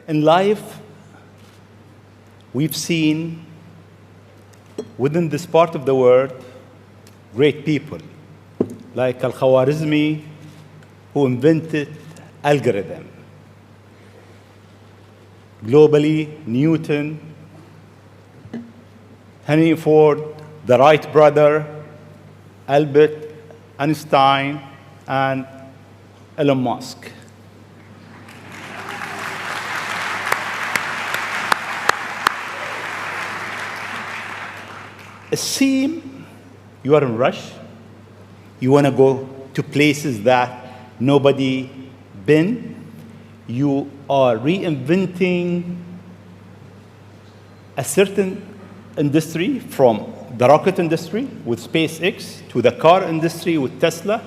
In life, we've seen within this part of the world great people like Al-Khwarizmi, who invented algorithm. Globally, Newton, Henry Ford, the Wright brother, Albert Einstein, and Elon Musk. It seems you are in a rush. You want to go to places that nobody been. You are reinventing a certain industry, from the rocket industry with SpaceX to the car industry with Tesla.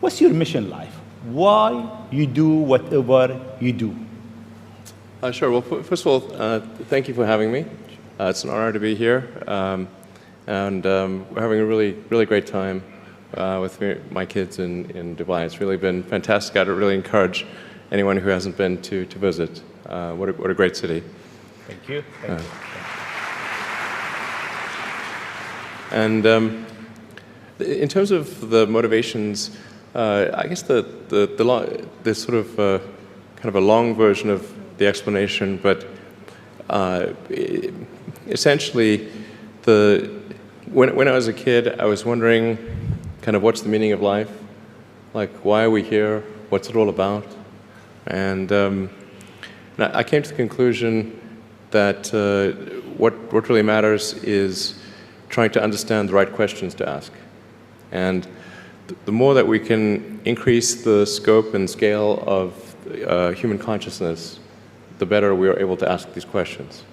What's your mission in life? Why you do whatever you do? Sure. Well, first of all, thank you for having me. It's an honor to be here, and we're having a really great time with my kids in Dubai. It's really been fantastic. I'd really encourage anyone who hasn't been to visit. What a great city. Thank you. Thank you. And in terms of the motivations, I guess the sort of kind of a long version of the explanation, but essentially, when I was a kid, I was wondering kind of what's the meaning of life? Like, why are we here? What's it all about? And I came to the conclusion that what really matters is trying to understand the right questions to ask. And the more that we can increase the scope and scale of human consciousness, the better we are able to ask these questions.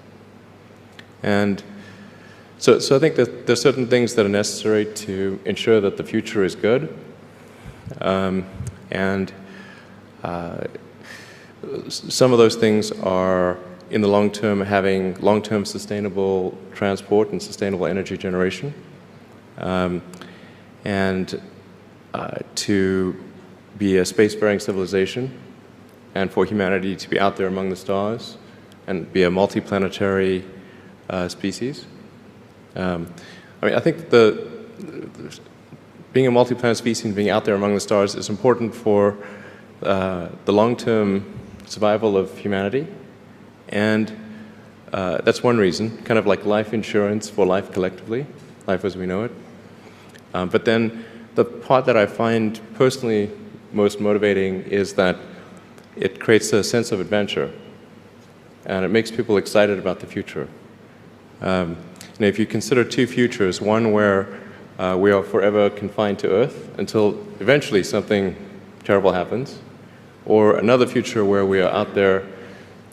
And so I think that there's certain things that are necessary to ensure that the future is good. And some of those things are, in the long term, having long-term sustainable transport and sustainable energy generation. And to be a spacefaring civilization, and for humanity to be out there among the stars and be a multiplanetary species. I mean, I think being a multi-planet species and being out there among the stars is important for the long-term survival of humanity. And that's one reason, kind of like life insurance for life collectively, life as we know it. But then the part that I find personally most motivating is that it creates a sense of adventure, and it makes people excited about the future. And if you consider two futures, one where we are forever confined to Earth until eventually something terrible happens, or another future where we are out there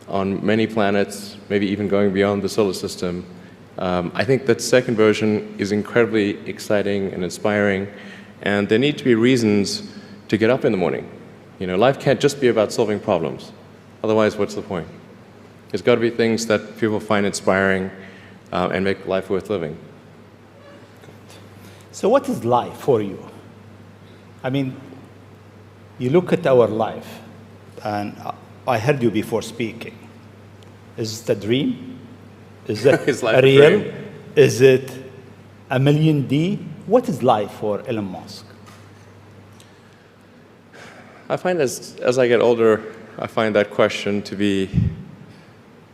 on many planets, maybe even going beyond the solar system, I think that second version is incredibly exciting and inspiring, and there need to be reasons to get up in the morning. You know, life can't just be about solving problems. Otherwise, what's the point? There's got to be things that people find inspiring and make life worth living. So what is life for you? I mean, you look at our life, and I heard you before speaking. Is it a dream? Is it Is life a a real? dream? Is it a million D? What is life for Elon Musk? I find as I get older, I find that question to be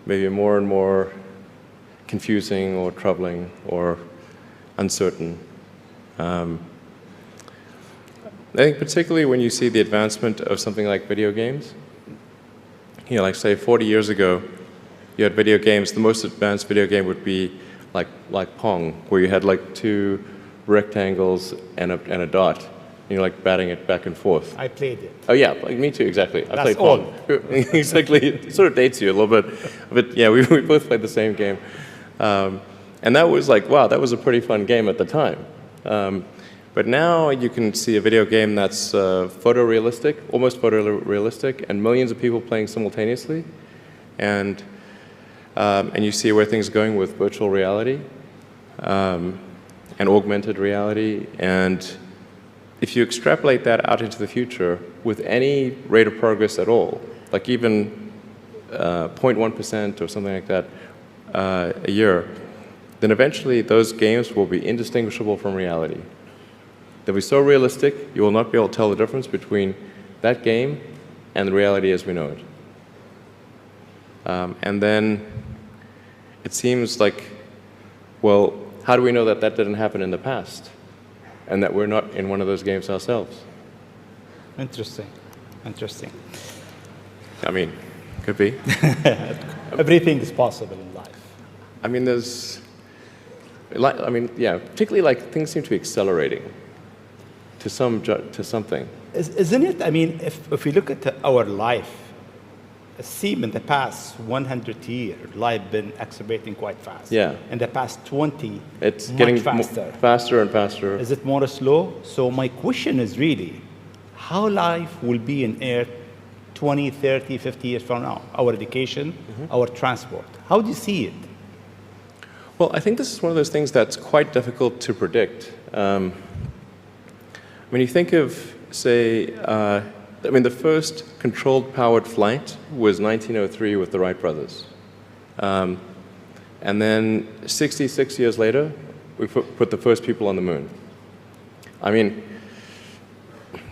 maybe more and more confusing or troubling or uncertain. I think particularly when you see the advancement of something like video games, you know, like say 40 years ago, you had video games. The most advanced video game would be like Pong, where you had like two rectangles and a dot, and you're like batting it back and forth. I played it. Oh yeah, like me too, exactly. I That's played Pong. Exactly, it sort of dates you a little bit, but yeah, we both played the same game. And that was like, wow, that was a pretty fun game at the time. But now you can see a video game that's photorealistic, almost photorealistic, and millions of people playing simultaneously. And you see where things are going with virtual reality and augmented reality. And if you extrapolate that out into the future with any rate of progress at all, like even 0.1% or something like that a year, then eventually those games will be indistinguishable from reality. They'll be so realistic, you will not be able to tell the difference between that game and the reality as we know it. And then it seems like, well, how do we know that that didn't happen in the past and that we're not in one of those games ourselves? Interesting. Interesting. I mean, could be. Everything is possible in life. I mean, there's, like, I mean, yeah, particularly like things seem to be accelerating to something. Isn't it? I mean, if we look at our life, it seems in the past 100 years, life been accelerating quite fast. Yeah. In the past 20, It's much getting faster. faster and faster. Is it more slow? So my question is really, how life will be in Earth 20, 30, 50 years from now? Our education, our transport. How do you see it? Well, I think this is one of those things that's quite difficult to predict. When you think of, say, I mean, the first controlled powered flight was 1903 with the Wright brothers. And then 66 years later, we put the first people on the moon. I mean,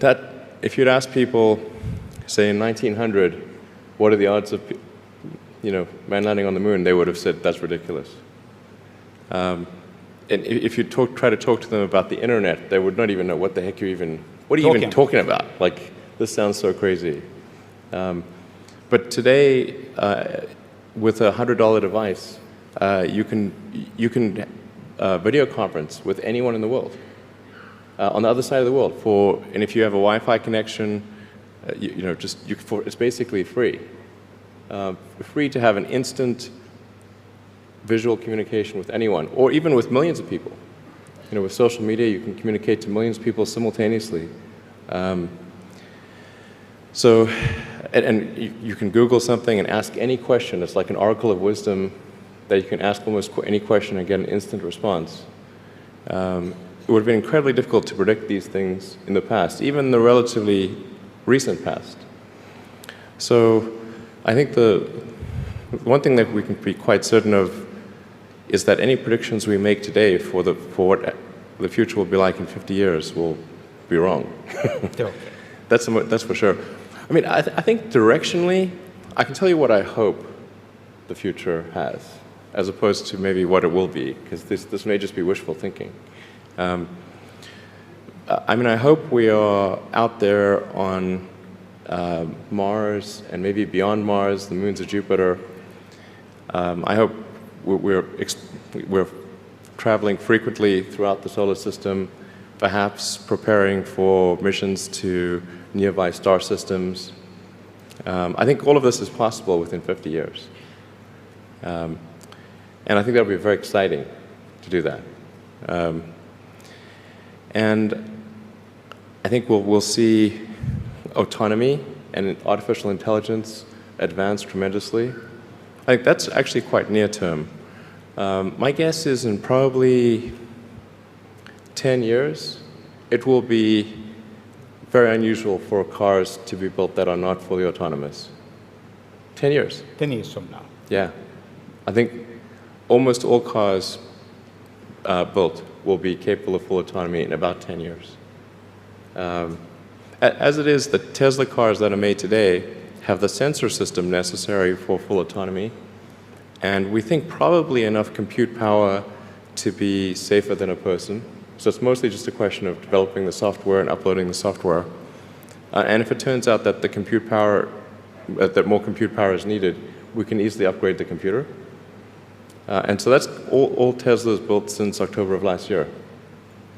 that, if you'd ask people, say in 1900, what are the odds of, man landing on the moon, they would have said, that's ridiculous. And if you try to talk to them about the internet, they would not even know what the heck what are you even talking about? Like, this sounds so crazy. But today, with a $100 device, you can video conference with anyone in the world, on the other side of the world. And if you have a Wi-Fi connection, it's basically free. Free to have an instant visual communication with anyone, or even with millions of people. With social media, you can communicate to millions of people simultaneously. So, and you can Google something and ask any question. It's like an oracle of wisdom that you can ask almost any question and get an instant response. It would have been incredibly difficult to predict these things in the past, even the relatively recent past. So I think the one thing that we can be quite certain of is that any predictions we make today for what the future will be like in 50 years will be wrong. That's for sure. I mean, I think directionally, I can tell you what I hope the future has, as opposed to maybe what it will be, because this may just be wishful thinking. I mean, I hope we are out there on Mars and maybe beyond Mars, the moons of Jupiter. I hope we're traveling frequently throughout the solar system, perhaps preparing for missions to nearby star systems. I think all of this is possible within 50 years. And I think that would be very exciting to do that. And I think we'll see autonomy and artificial intelligence advance tremendously. I think that's actually quite near term. My guess is in probably 10 years, it will be very unusual for cars to be built that are not fully autonomous. 10 years. 10 years from now. Yeah. I think almost all cars built will be capable of full autonomy in about 10 years. As it is, the Tesla cars that are made today have the sensor system necessary for full autonomy, and we think probably enough compute power to be safer than a person. So it's mostly just a question of developing the software and uploading the software. And if it turns out that that more compute power is needed, we can easily upgrade the computer. And so that's all Tesla's built since October of last year.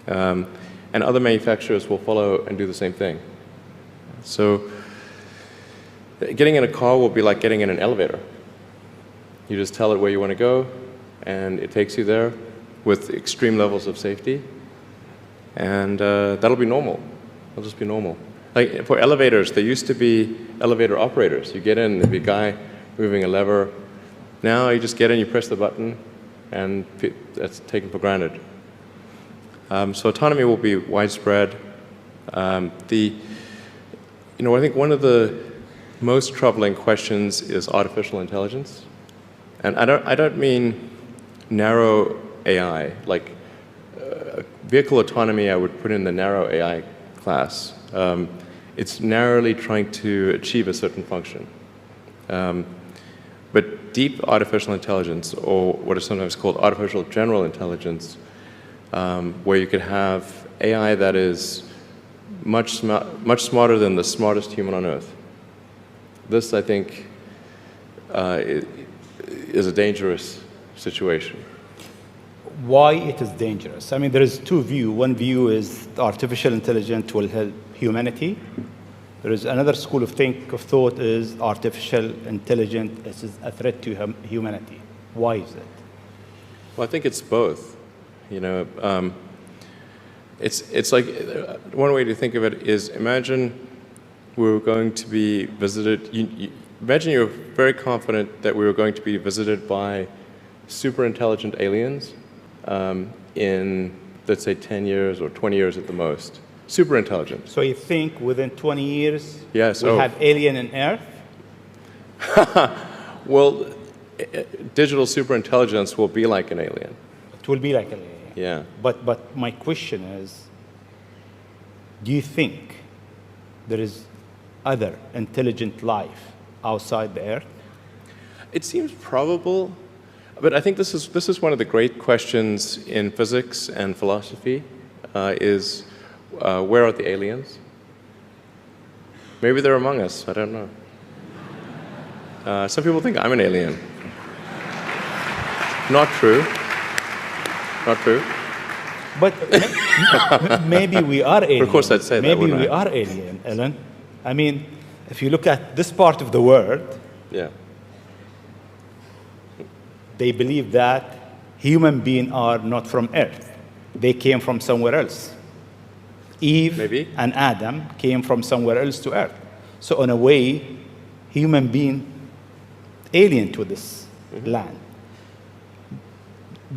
And other manufacturers will follow and do the same thing. So getting in a car will be like getting in an elevator. You just tell it where you want to go, and it takes you there with extreme levels of safety. And that'll be normal. It'll just be normal. Like for elevators, there used to be elevator operators. You get in, there'd be a guy moving a lever. Now you just get in, you press the button, and that's taken for granted. So autonomy will be widespread. I think one of the most troubling questions is artificial intelligence. And I don't mean narrow AI, like vehicle autonomy I would put in the narrow AI class. It's narrowly trying to achieve a certain function. But deep artificial intelligence, or what is sometimes called artificial general intelligence, where you could have AI that is much smarter than the smartest human on Earth. This, I think, is a dangerous situation. Why it is dangerous? I mean, there is two views. One view is artificial intelligence will help humanity. There is another school of thought is artificial intelligence is a threat to humanity. Why is it? Well, I think it's both. You know, it's like one way to think of it is imagine we were going to be visited. Imagine you're very confident that we were going to be visited by super intelligent aliens in, let's say, 10 years or 20 years at the most. Super intelligent. So you think within 20 years yes, we'll have alien in Earth? Well, digital superintelligence will be like an alien. It will be like an alien. Yeah. But my question is, do you think there is other intelligent life outside the Earth? It seems probable, but I think this is one of the great questions in physics and philosophy, is where are the aliens? Maybe they're among us, I don't know. Some people think I'm an alien. Not true. Not true. But maybe we are alien. Of course I'd say that, maybe wouldn't we I? are alien, Ellen. I mean, if you look at this part of the world, Yeah. they believe that human beings are not from Earth. They came from somewhere else. Eve Maybe. and Adam came from somewhere else to Earth. So in a way, human being alien to this land.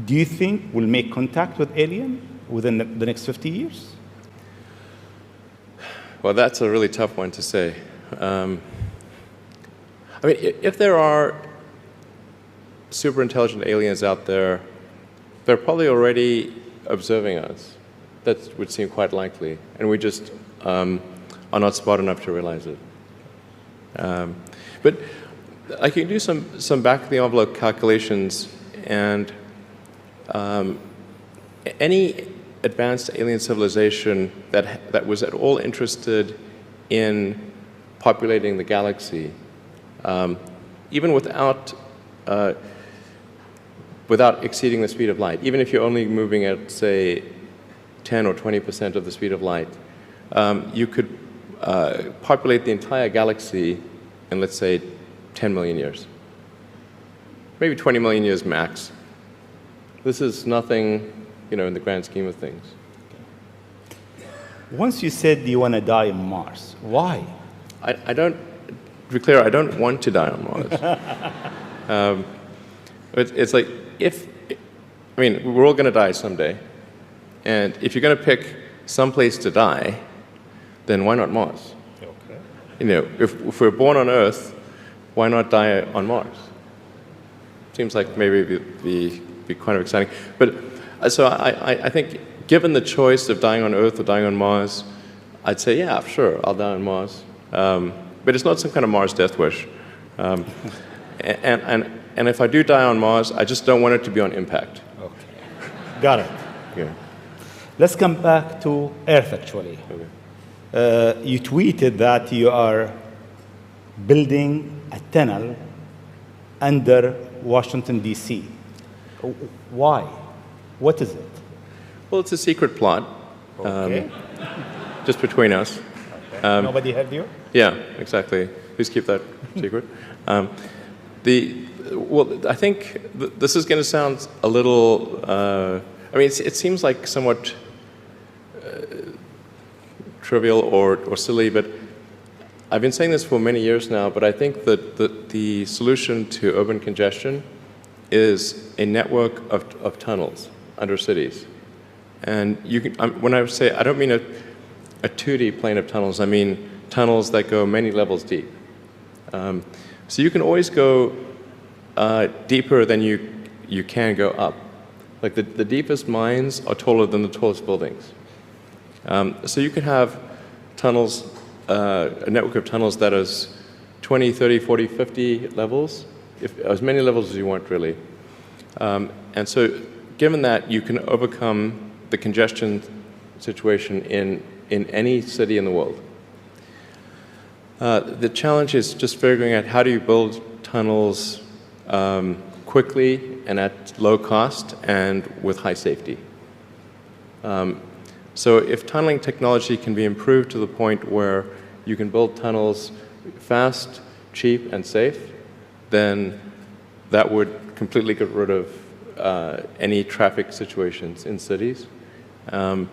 Do you think we'll make contact with alien within the next 50 years? Well, that's a really tough one to say. I mean, if there are super intelligent aliens out there, they're probably already observing us. That would seem quite likely, and we just are not smart enough to realize it. But I can do some back-of-the-envelope calculations, and any advanced alien civilization that was at all interested in populating the galaxy, even without exceeding the speed of light, even if you're only moving at, say, 10 or 20% of the speed of light, you could populate the entire galaxy in, let's say, 10 million years. Maybe 20 million years max. This is nothing, you know, in the grand scheme of things. Once you said you want to die on Mars, why? I don't, to be clear, I don't want to die on Mars. It's like, I mean, we're all going to die someday. And if you're going to pick some place to die, then why not Mars? Okay. You know, if we're born on Earth, why not die on Mars? Seems like maybe it'd be kind of exciting. But so I think given the choice of dying on Earth or dying on Mars, I'd say, yeah, sure, I'll die on Mars. But it's not some kind of Mars death wish. And if I do die on Mars, I just don't want it to be on impact. Okay. Got it. Yeah. Let's come back to Earth, actually. Okay. You tweeted that you are building a tunnel under Washington, D.C. Why? What is it? Well, it's a secret plot. Okay. Just between us. Okay. Nobody heard you? Yeah, exactly. Please keep that secret. Well, I think this is going to sound a little. I mean, it seems like somewhat trivial or silly, but I've been saying this for many years now. But I think that the solution to urban congestion is a network of tunnels under cities. And you can, when I say, I don't mean a 2D plane of tunnels. I mean tunnels that go many levels deep. So you can always go deeper than you can go up. Like the deepest mines are taller than the tallest buildings. So you can have tunnels, a network of tunnels that is 20, 30, 40, 50 levels, as many levels as you want, really. And so given that, you can overcome the congestion situation in any city in the world. The challenge is just figuring out how do you build tunnels quickly and at low cost and with high safety. So if tunneling technology can be improved to the point where you can build tunnels fast, cheap, and safe, then that would completely get rid of any traffic situations in cities. And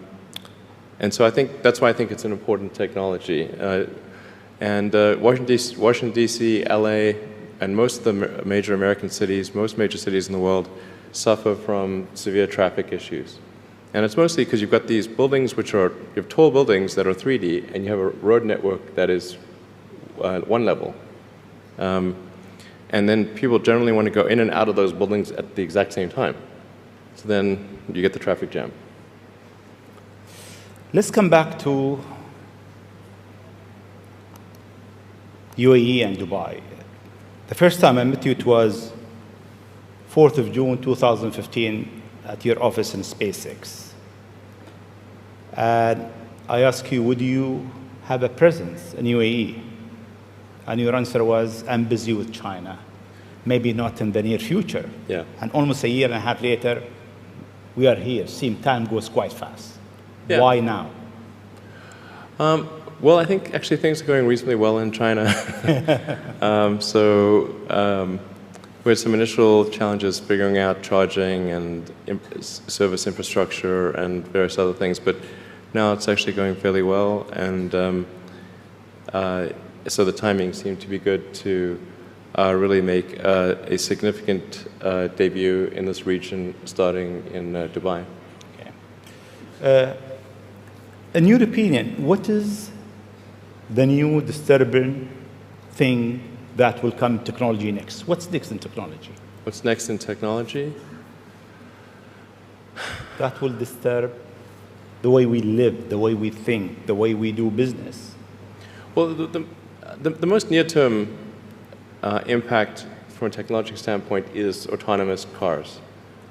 so I think that's why I think it's an important technology. Washington, D.C., L.A., and most of the major American cities, most major cities in the world, suffer from severe traffic issues. And it's mostly because you've got these buildings which are, you have tall buildings that are 3D, and you have a road network that is one level. And then people generally want to go in and out of those buildings at the exact same time. So then you get the traffic jam. Let's come back to UAE and Dubai. The first time I met you, it was 4th of June, 2015, at your office in SpaceX. And I asked you, would you have a presence in UAE? And your answer was, I'm busy with China. Maybe not in the near future. Yeah. And almost a year and a half later, we are here. Time goes quite fast. Yeah. Why now? Well, I think actually things are going reasonably well in China. We had some initial challenges figuring out charging and service infrastructure and various other things, but now it's actually going fairly well, and so the timing seemed to be good to really make a significant debut in this region, starting in Dubai. Okay. In your opinion, what is the new disturbing thing that will come in technology next? What's next in technology? What's next in technology? That will disturb the way we live, the way we think, the way we do business. Well, the most near-term impact from a technological standpoint is autonomous cars,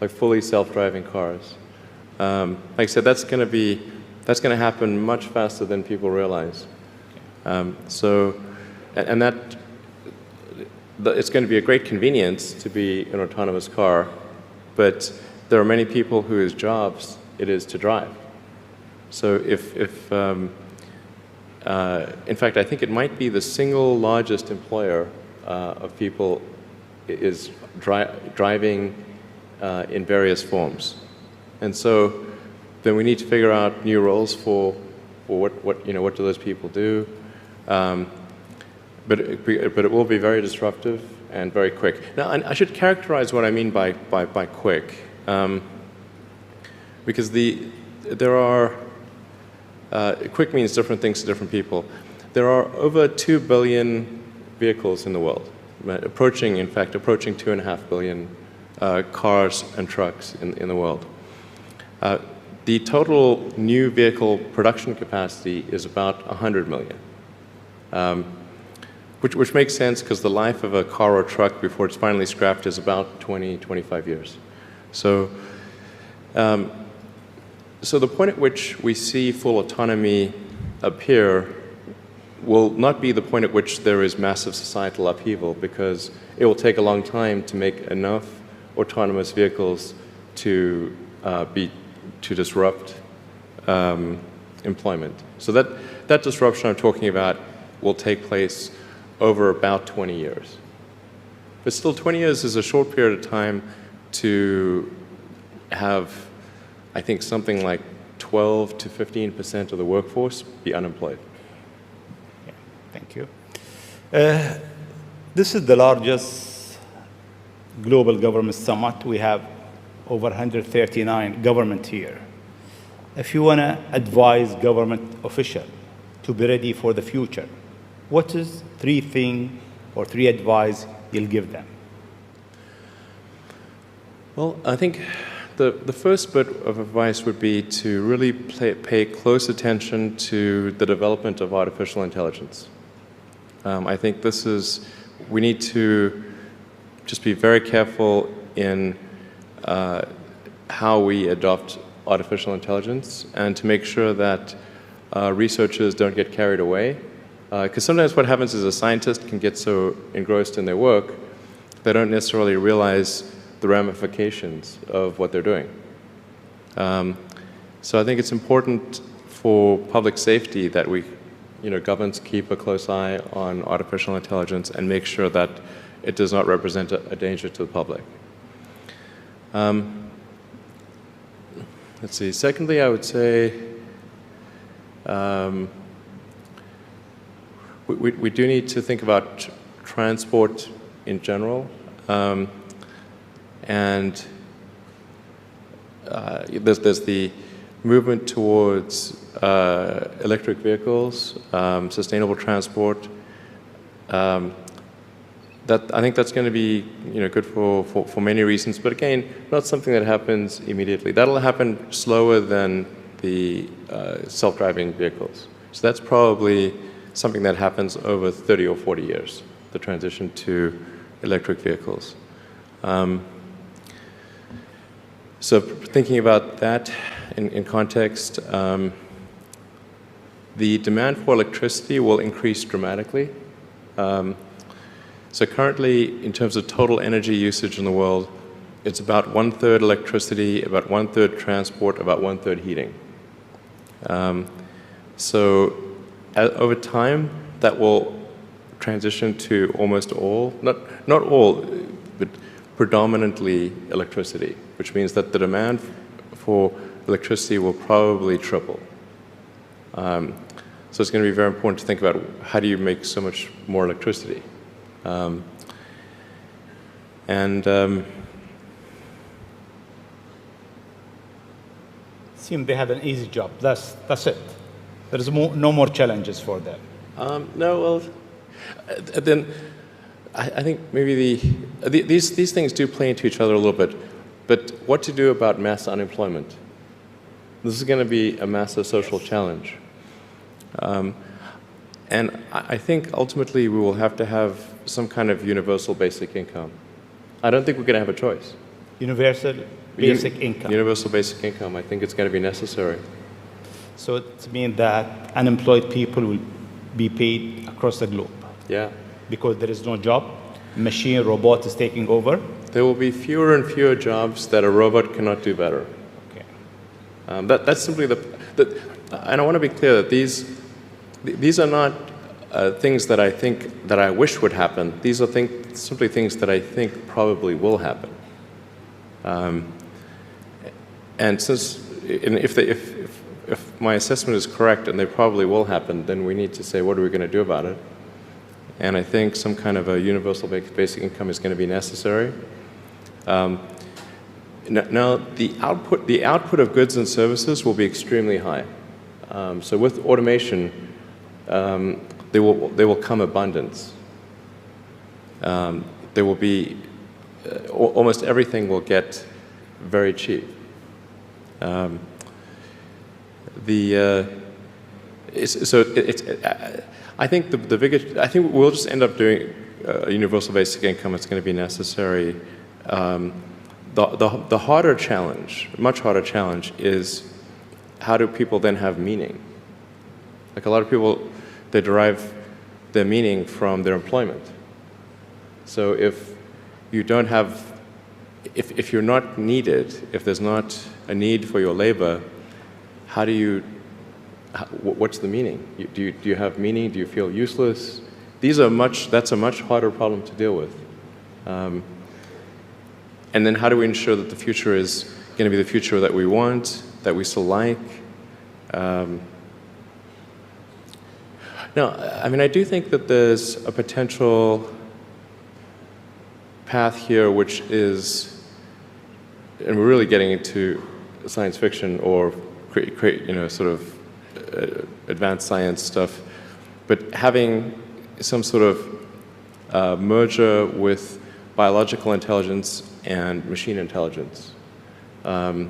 like fully self-driving cars. Like I said, that's going to happen much faster than people realize. It's going to be a great convenience to be an autonomous car, but there are many people whose jobs it is to drive. So in fact, I think it might be the single largest employer of people is driving in various forms. And so then we need to figure out new roles for what do those people do. But it will be very disruptive and very quick. Now, I should characterize what I mean by quick, because there are quick means different things to different people. There are over 2 billion vehicles in the world, approaching 2.5 billion cars and trucks in the world. The total new vehicle production capacity is about 100 million. Which makes sense because the life of a car or truck before it's finally scrapped is about 20, 25 years. So the point at which we see full autonomy appear will not be the point at which there is massive societal upheaval, because it will take a long time to make enough autonomous vehicles to disrupt employment. So that disruption I'm talking about will take place over about 20 years. But still, 20 years is a short period of time to have, I think, something like 12 to 15% of the workforce be unemployed. Yeah, thank you. This is the largest global government summit. We have over 139 government here. If you want to advise government official to be ready for the future, what is 3 things or 3 advice you'll give them? Well, I think the first bit of advice would be to really pay close attention to the development of artificial intelligence. I think we need to just be very careful in how we adopt artificial intelligence and to make sure that researchers don't get carried away. Because sometimes what happens is a scientist can get so engrossed in their work, they don't necessarily realize the ramifications of what they're doing. So I think it's important for public safety that governments keep a close eye on artificial intelligence and make sure that it does not represent a danger to the public. Let's see. Secondly, I would say we do need to think about transport in general. And there's the movement towards electric vehicles, sustainable transport. I think that's going to be good for many reasons, but again, not something that happens immediately. That'll happen slower than the self-driving vehicles. So that's probably something that happens over 30 or 40 years, the transition to electric vehicles. So thinking about that in context, the demand for electricity will increase dramatically. So currently, in terms of total energy usage in the world, it's about 1/3 electricity, about 1/3 transport, about 1/3 heating. So over time, that will transition to almost all, not all, but predominantly electricity, which means that the demand for electricity will probably triple. So it's going to be very important to think about how do you make so much more electricity. Seem they have an easy job. That's it. There is no more challenges for them. No, well, then I think maybe these things do play into each other a little bit. But what to do about mass unemployment? This is going to be a massive social challenge. And I think ultimately we will have to have some kind of universal basic income. I don't think we're going to have a choice. Universal basic income. Universal basic income. I think it's going to be necessary. So it means that unemployed people will be paid across the globe. Yeah. Because there is no job, machine, robot is taking over. There will be fewer and fewer jobs that a robot cannot do better. Okay. That's simply and I want to be clear that these are not things that I think that I wish would happen. These are simply things that I think probably will happen. And if my assessment is correct and they probably will happen, then we need to say, what are we going to do about it? And I think some kind of a universal basic income is going to be necessary. Now, the output of goods and services will be extremely high. So with automation, there will come abundance. There will be almost everything will get very cheap. I think the biggest. I think we'll just end up doing a universal basic income. It's going to be necessary. The harder challenge, much harder challenge, is how do people then have meaning? Like a lot of people, they derive their meaning from their employment. So if you don't have, if you're not needed, if there's not a need for your labor, how do you? What's the meaning? Do you have meaning? Do you feel useless? That's a much harder problem to deal with. And then how do we ensure that the future is going to be the future that we want, that we still like? No, I mean, I do think that there's a potential path here which is, and we're really getting into science fiction or sort of advanced science stuff, but having some sort of merger with biological intelligence and machine intelligence. To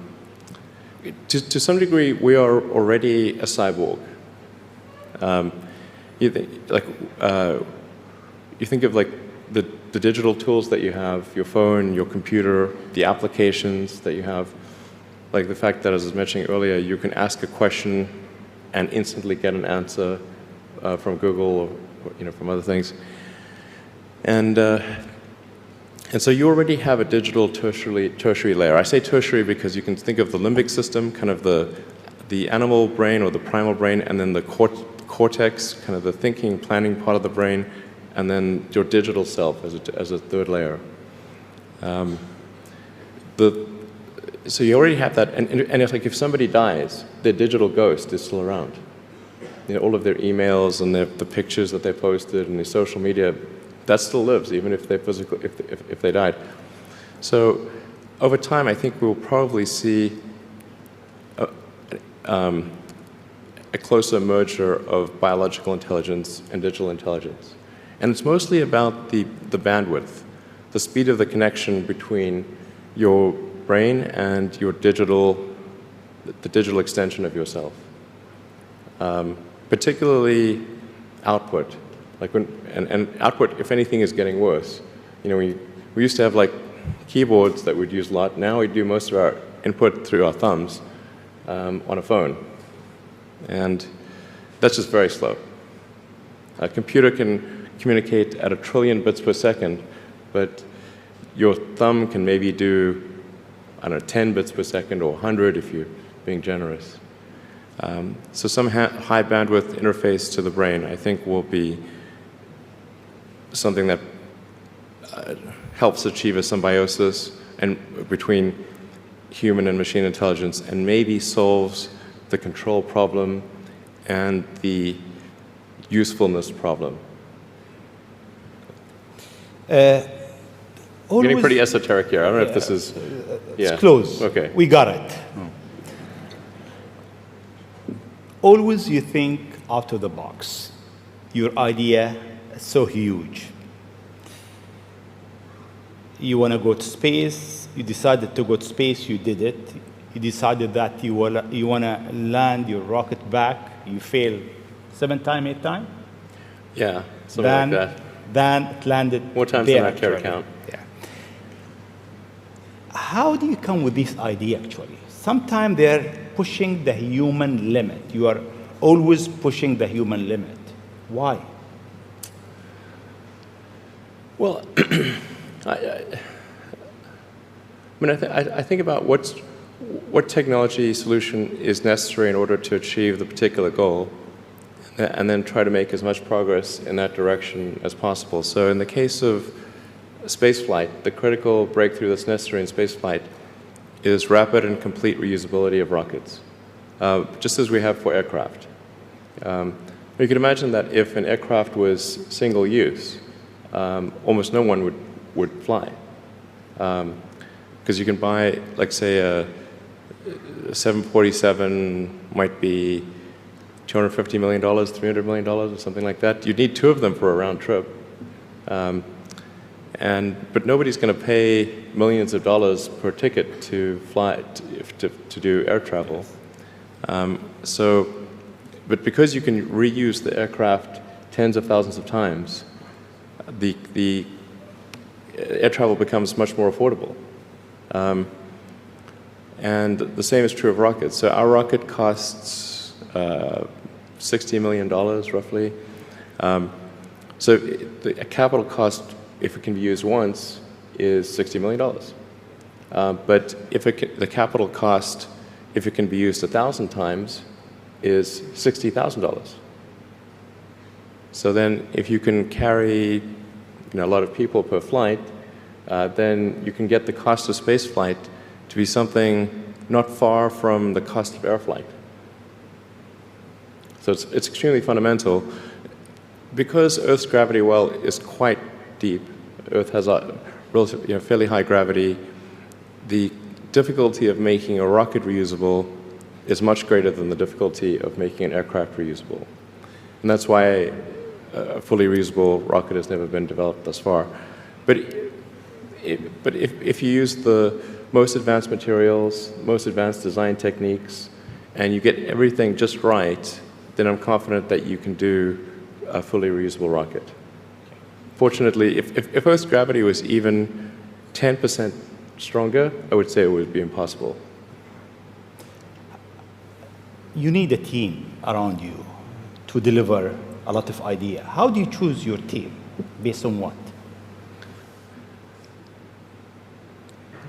some degree, we are already a cyborg. You think of like the digital tools that you have, your phone, your computer, the applications that you have, like the fact that, as I was mentioning earlier, you can ask a question and instantly get an answer from Google or from other things. And so you already have a digital tertiary layer. I say tertiary because you can think of the limbic system, kind of the animal brain or the primal brain, and then the cortex, kind of the thinking, planning part of the brain, and then your digital self as a third layer. So you already have that, and it's like if somebody dies, their digital ghost is still around. All of their emails and the pictures that they posted and their social media, that still lives, even if they died. So over time, I think we'll probably see a closer merger of biological intelligence and digital intelligence. And it's mostly about the bandwidth, the speed of the connection between your brain and the digital extension of yourself. Particularly output. And output, if anything, is getting worse. We used to have like keyboards that we'd use a lot. Now we do most of our input through our thumbs on a phone. And that's just very slow. A computer can communicate at 1 trillion bits per second, but your thumb can maybe do, 10 bits per second or 100 if you're being generous. So some high bandwidth interface to the brain, I think, will be something that helps achieve a symbiosis between human and machine intelligence, and maybe solves the control problem and the usefulness problem. Getting pretty esoteric here. I don't know if this is... It's close. Okay. We got it. Always you think out of the box. Your idea is so huge. You want to go to space. You decided to go to space. You did it. You decided that you want to land your rocket back. You failed 7 times, 8 times. Yeah, something like that. Then it landed. More times than I care to count. Yeah. How do you come with this idea, actually? Sometimes they're pushing the human limit. You are always pushing the human limit. Why? Well, I think about what technology solution is necessary in order to achieve the particular goal, and then try to make as much progress in that direction as possible. So in the case of spaceflight, the critical breakthrough that's necessary in spaceflight is rapid and complete reusability of rockets, just as we have for aircraft. You can imagine that if an aircraft was single use, almost no one would fly. Because you can buy, like, say, a 747 might be $250 million, $300 million, or something like that. You'd need 2 of them for a round trip. But nobody's going to pay millions of dollars per ticket to fly, to do air travel. But because you can reuse the aircraft tens of thousands of times, the air travel becomes much more affordable. And the same is true of rockets. So our rocket costs $60 million, roughly. So the capital cost, if it can be used once, is $60 million. But if the capital cost, if it can be used 1,000 times, is $60,000. So then if you can carry a lot of people per flight, then you can get the cost of space flight to be something not far from the cost of air flight. So it's extremely fundamental. Because Earth's gravity well is quite deep, Earth has a relatively, fairly high gravity, the difficulty of making a rocket reusable is much greater than the difficulty of making an aircraft reusable. And that's why a fully reusable rocket has never been developed thus far. But if you use the most advanced materials, most advanced design techniques, and you get everything just right, then I'm confident that you can do a fully reusable rocket. Fortunately, if Earth's gravity was even 10% stronger, I would say it would be impossible. You need a team around you to deliver a lot of ideas. How do you choose your team? Based on what?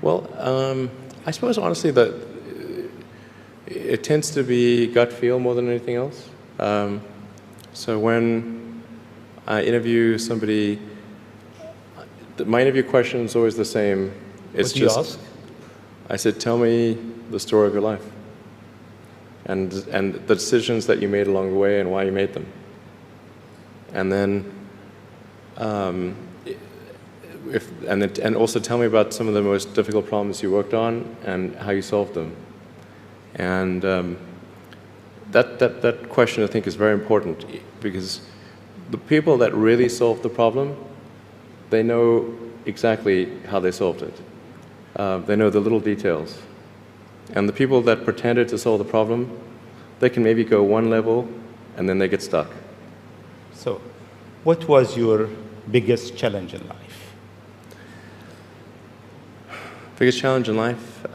Well, I suppose honestly that it tends to be gut feel more than anything else. So when I interview somebody, my interview question is always the same. It's What do you ask? I said, tell me the story of your life and the decisions that you made along the way and why you made them. And then, and also tell me about some of the most difficult problems you worked on and how you solved them. And that question, I think, is very important because the people that really solved the problem, they know exactly how they solved it. They know the little details. And the people that pretended to solve the problem, they can maybe go one level and then they get stuck. So, what was your biggest challenge in life? Biggest challenge in life?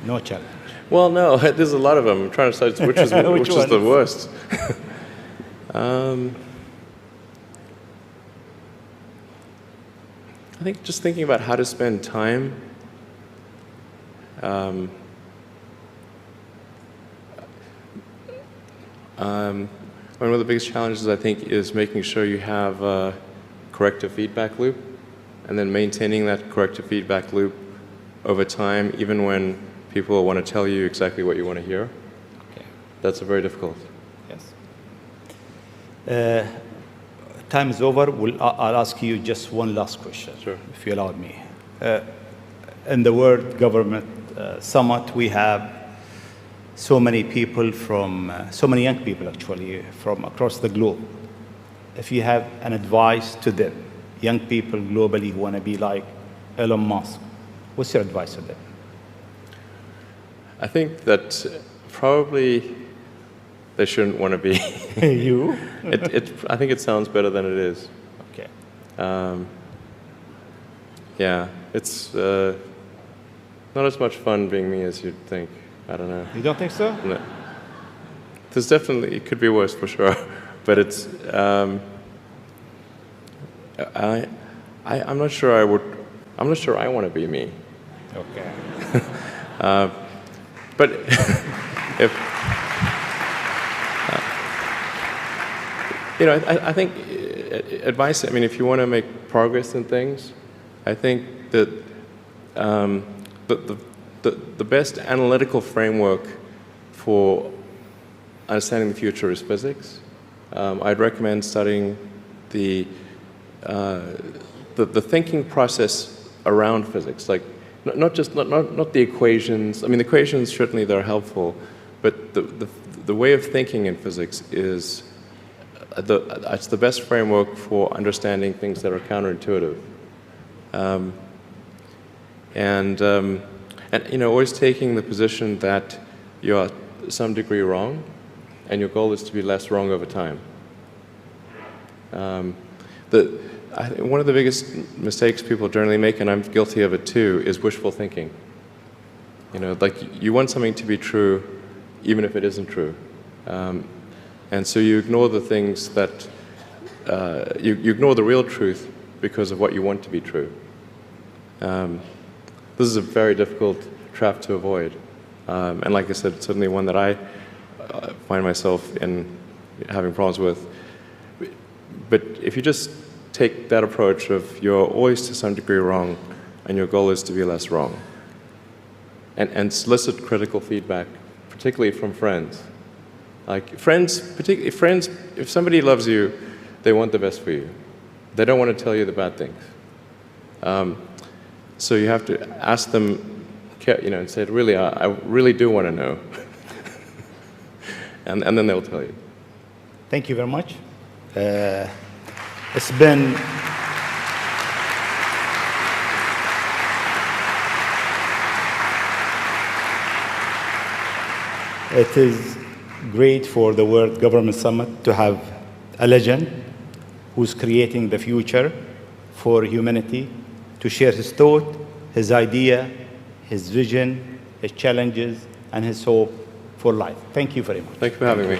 No challenge. Well, no, there's a lot of them. I'm trying to decide which is the worst. I think just thinking about how to spend time. One of the biggest challenges, I think, is making sure you have a corrective feedback loop and then maintaining that corrective feedback loop over time, even when people want to tell you exactly what you want to hear. Okay. That's very difficult. Yes. Time is over. I'll ask you just one last question, Sure. if you allow me. In the World Government Summit, we have so many people so many young people actually, from across the globe. If you have an advice to them, young people globally who want to be like Elon Musk, what's your advice to them? I think that probably they shouldn't want to be. You? I think it sounds better than it is. Okay. Yeah, it's not as much fun being me as you'd think. I don't know. You don't think so? No. There's definitely, it could be worse for sure, but it's, I'm not sure I'm not sure I want to be me. Okay. But if, you know, I think advice, I mean, if you want to make progress in things, I think that the best analytical framework for understanding the future is physics. I'd recommend studying the thinking process around physics, like not the equations. I mean, the equations certainly they're helpful, but the way of thinking in physics is it's the best framework for understanding things that are counterintuitive. And you know, always taking the position that you're to some degree wrong, and your goal is to be less wrong over time. One of the biggest mistakes people generally make, and I'm guilty of it too, is wishful thinking. You know, like you want something to be true, even if it isn't true. And so you ignore the things that, you ignore the real truth because of what you want to be true. This is a very difficult trap to avoid. And like I said, certainly one that I find myself in having problems with. But if you just take that approach of you're always to some degree wrong, and your goal is to be less wrong, and solicit critical feedback, particularly from friends. Like friends, particularly friends, if somebody loves you, they want the best for you. They don't want to tell you the bad things. So you have to ask them and said, really, I really do want to know. and then they'll tell you. Thank you very much. It's been It is great for the World Government Summit to have a legend who's creating the future for humanity to share his thought, his idea, his vision, his challenges, and his hope for life. Thank you very much. Thank you for having me.